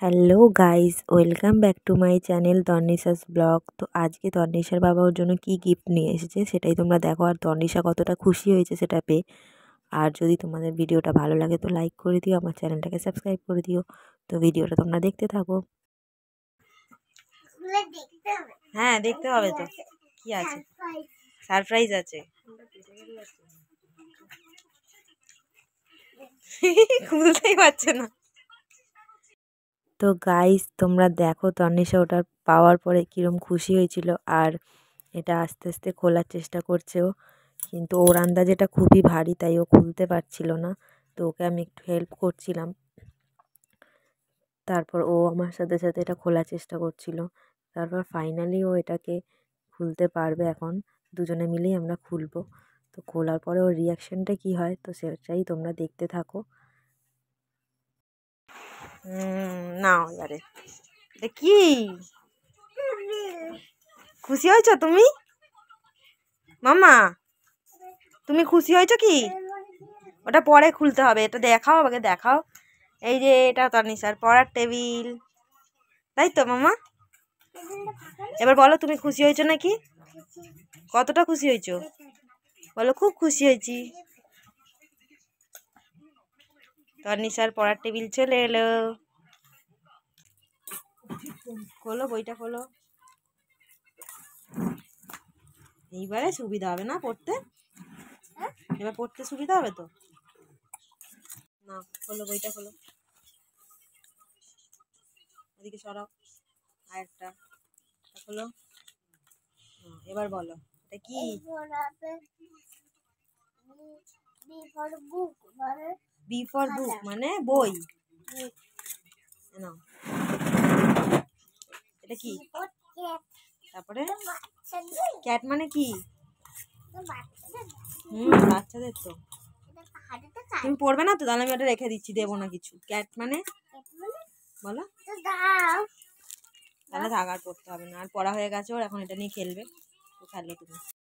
Hello guys, welcome back to my channel Tannisha's vlog. তো আজকে তন্নিশার বাবা ওর জন্য কী গিফট নিয়ে এসেছে সেটাই তোমরা দেখো, আর তন্নিশা কতটা খুশি হয়েছে সেটা পেয়ে। আর যদি তোমাদের ভিডিওটা ভালো লাগে তো লাইক করে দিও, আমার চ্যানেলটাকে সাবস্ক্রাইব করে দিও। তো ভিডিওটা তোমরা দেখতে থাকো। হ্যাঁ, দেখতে হবে তো। কি আছে? সারপ্রাইজ আছে। খুলতেই পারছে না। তো গাইস তোমরা দেখো তন্নিশা ওটার পাওয়ার পরে কীরকম খুশি হয়েছিল, আর এটা আস্তে আস্তে খোলার চেষ্টা করছেও, কিন্তু ওর আন্দাজ এটা খুবই ভারী তাই ও খুলতে পারছিল না। তো ওকে আমি একটু হেল্প করছিলাম, তারপর ও আমার সাথে সাথে এটা খোলার চেষ্টা করছিল। তারপর ফাইনালি ও এটাকে খুলতে পারবে। এখন দুজনে মিলেই আমরা খুলবো। তো খোলার পরে ওর রিয়াকশানটা কী হয় তো সেটাই তোমরা দেখতে থাকো। নাও এবারে এটা কি? খুশি হয়েছ তুমি মামা? তুমি খুশি হয়েছ কি? ওটা পরে খুলতে হবে, এটা দেখাও আমাকে, দেখাও। এই যে এটা তনিশার পড়ার টেবিল, তাই তো মামা? এবার বলো তুমি খুশি হয়েছো নাকি? কতটা খুশি হয়েছো বলো? খুব খুশি হয়েছি। তনিশার পড়ার টেবিল চলে এলো। খোলো, বইটা খোলো। এইবারে সুবিধা হবে না পড়তে? এবার পড়তে সুবিধা হবে তো। না, খোলো, বইটা খোলো। এদিকে সরাও। আর একটা খোলো। এবার বলো এটা কি? বি ফর বুক মানে বই। নাও, এটা কি? তারপরে ক্যাট মানে কি? বাচ্চাদের তো। তুমি পড়বে না তো, তাহলে আমি ওটা রেখে দিচ্ছি, দেবো না কিছু। ক্যাট মানে বলো। তাহলে থাক, আর পড়তে হবে না, আর পড়া হয়ে গেছে ওর, এখন এটা নিয়ে খেলবে। তো খেলো তুমি।